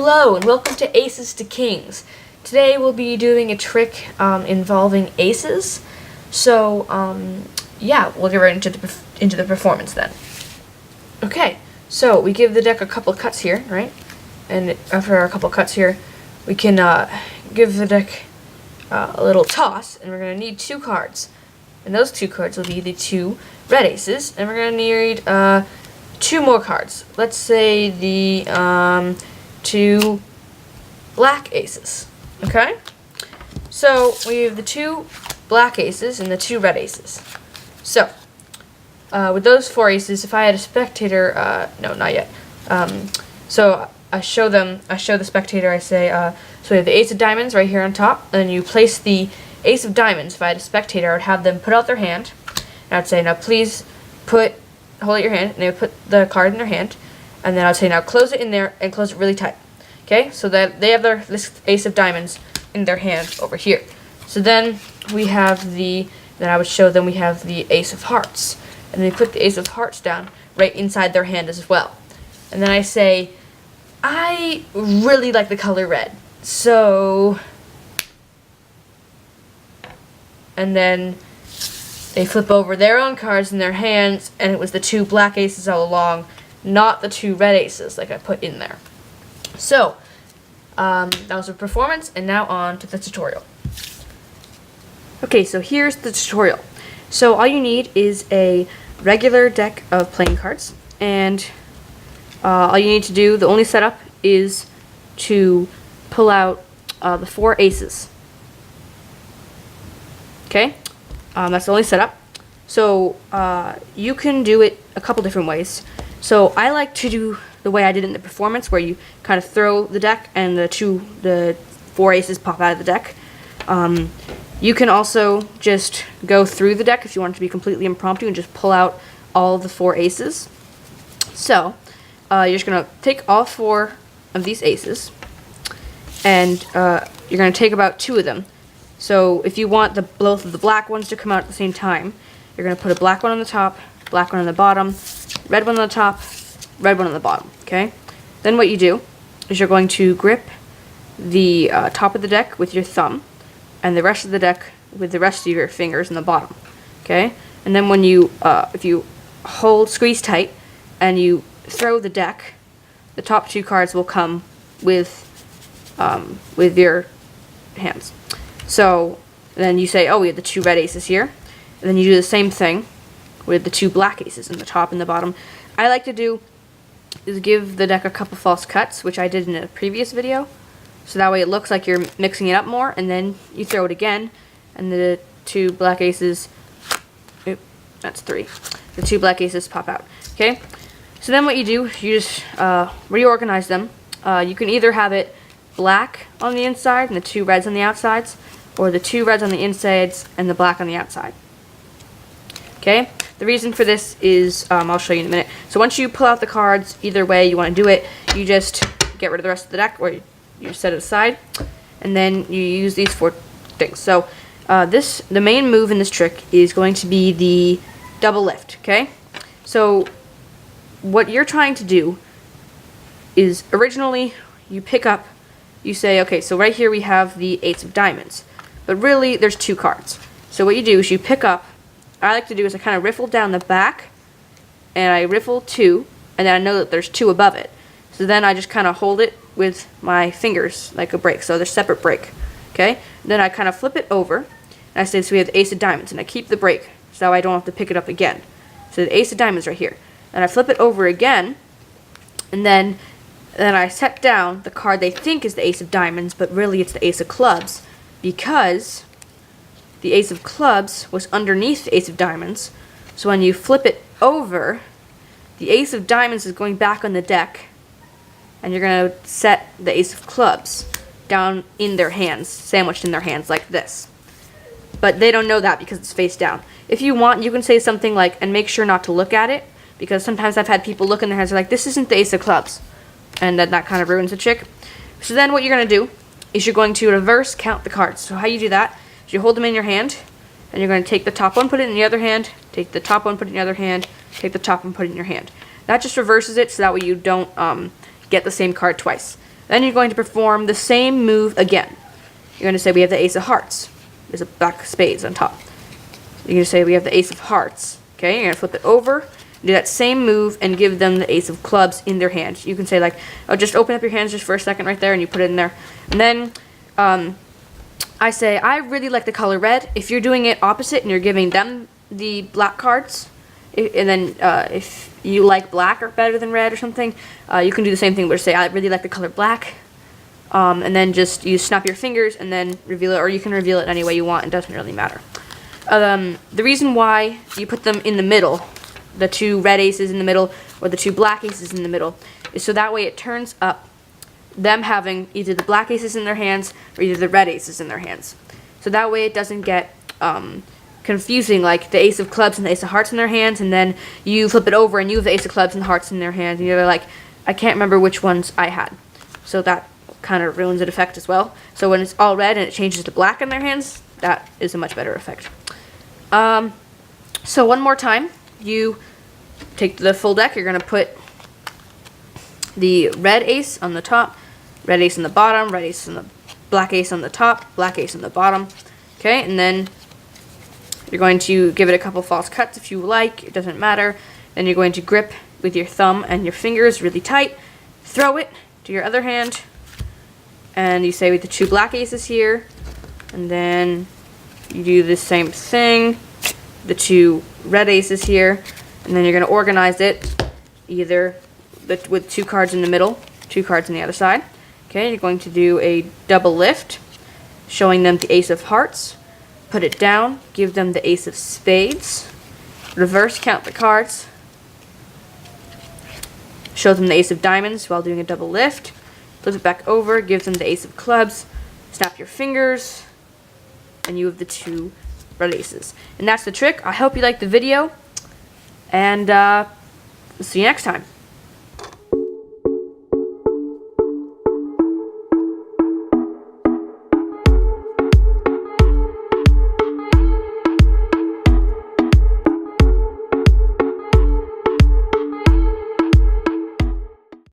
Hello and welcome to Aces to Kings. Today we'll be doing a trick involving aces. So yeah, we'll get right into the performance then. Okay, so we give the deck a couple cuts here, right? And after a couple cuts here, we can give the deck a little toss, and we're going to need two cards. And those two cards will be the two red aces, and we're going to need two more cards. Let's say the two black aces. Okay? So we have the two black aces and the two red aces. So with those four aces, if I had a spectator, no, not yet. So I show the spectator, I say, so we have the ace of diamonds right here on top, and you place the ace of diamonds. If I had a spectator, I would have them put out their hand, and I'd say, now please hold out your hand, and they would put the card in their hand, and then I'd say, now close it in there, and close it really tight. Okay, so that they have this ace of diamonds in their hand over here. So then we have then I would show them we have the ace of hearts, and they put the ace of hearts down right inside their hand as well. And then I say, I really like the color red, so, and then they flip over their own cards in their hands, and it was the two black aces all along, not the two red aces like I put in there. So, that was a performance, and now on to the tutorial. Okay, so here's the tutorial. So all you need is a regular deck of playing cards, and all you need to do, the only setup is to pull out the four aces. Okay? That's the only setup. So you can do it a couple different ways. So I like to do the way I did in the performance, where you kind of throw the deck and the four aces pop out of the deck. You can also just go through the deck if you want it to be completely impromptu and just pull out all of the four aces. So you're just going to take all four of these aces, and you're going to take about two of them. So if you want both of the black ones to come out at the same time, you're going to put a black one on the top, black one on the bottom, red one on the top, red one on the bottom. Okay? Then what you do is you're going to grip the top of the deck with your thumb, and the rest of the deck with the rest of your fingers in the bottom. Okay? And then when you, if you squeeze tight, and you throw the deck, the top two cards will come with your hands. So then you say, oh, we have the two red aces here, and then you do the same thing with the two black aces in the top and the bottom. I like to do is give the deck a couple false cuts, which I did in a previous video, so that way it looks like you're mixing it up more, and then you throw it again, and the two black aces, that's three, the two black aces pop out. Okay, so then what you do, you just reorganize them. You can either have it black on the inside and the two reds on the outsides, or the two reds on the insides and the black on the outside. Okay, the reason for this is, I'll show you in a minute. So once you pull out the cards, either way you want to do it, you just get rid of the rest of the deck, or you set it aside, and then you use these four things. So the main move in this trick is going to be the double lift. Okay, so what you're trying to do is, originally you pick up, you say, okay, so right here we have the ace of diamonds, but really there's two cards. So what you do is you pick up, I like to do is I kind of riffle down the back, and I riffle two, and then I know that there's two above it. So then I just kind of hold it with my fingers like a break, so there's separate break. Okay, then I kind of flip it over, and I say, so we have the ace of diamonds, and I keep the break, so I don't have to pick it up again. So the ace of diamonds right here. And I flip it over again, and then I set down the card they think is the ace of diamonds, but really it's the ace of clubs, because the ace of clubs was underneath the ace of diamonds. So when you flip it over, the ace of diamonds is going back on the deck, and you're going to set the ace of clubs down in their hands, sandwiched in their hands like this. But they don't know that because it's face down. If you want, you can say something like, and make sure not to look at it, because sometimes I've had people look in their hands and they're like, this isn't the ace of clubs, and then that kind of ruins the trick. So then what you're going to do is you're going to reverse count the cards. So how you do that is you hold them in your hand, and you're going to take the top one, put it in the other hand, take the top one, put it in the other hand, take the top one, put it in your hand. That just reverses it, so that way you don't get the same card twice. Then you're going to perform the same move again. You're going to say we have the ace of hearts. There's a black spades on top. You're going to say we have the ace of hearts. Okay, you're going to flip it over, do that same move, and give them the ace of clubs in their hand. You can say like, oh, just open up your hands just for a second right there, and you put it in there. And then I say, I really like the color red. If you're doing it opposite and you're giving them the black cards, and then if you like black or better than red or something, you can do the same thing, but say, I really like the color black. And then just you snap your fingers and then reveal it, or you can reveal it any way you want. It doesn't really matter. The reason why you put them in the middle, the two red aces in the middle or the two black aces in the middle, is so that way it turns up them having either the black aces in their hands or either the red aces in their hands. So that way it doesn't get confusing, like the ace of clubs and the ace of hearts in their hands, and then you flip it over and you have the ace of clubs and hearts in their hands, and you're like, I can't remember which ones I had. So that kind of ruins the effect as well. So when it's all red and it changes to black in their hands, that is a much better effect. So one more time, you take the full deck. You're going to put the red ace on the top, red ace on the bottom, red ace on the black ace on the top, black ace on the bottom. Okay, and then you're going to give it a couple false cuts if you like. It doesn't matter. Then you're going to grip with your thumb and your fingers really tight, throw it to your other hand, and you say with the two black aces here, and then you do the same thing, the two red aces here, and then you're going to organize it either with two cards in the middle, two cards on the other side. Okay, you're going to do a double lift, showing them the ace of hearts, put it down, give them the ace of spades, reverse count the cards, show them the ace of diamonds while doing a double lift, flip it back over, give them the ace of clubs, snap your fingers, and you have the two red aces. And that's the trick. I hope you liked the video, and see you next time.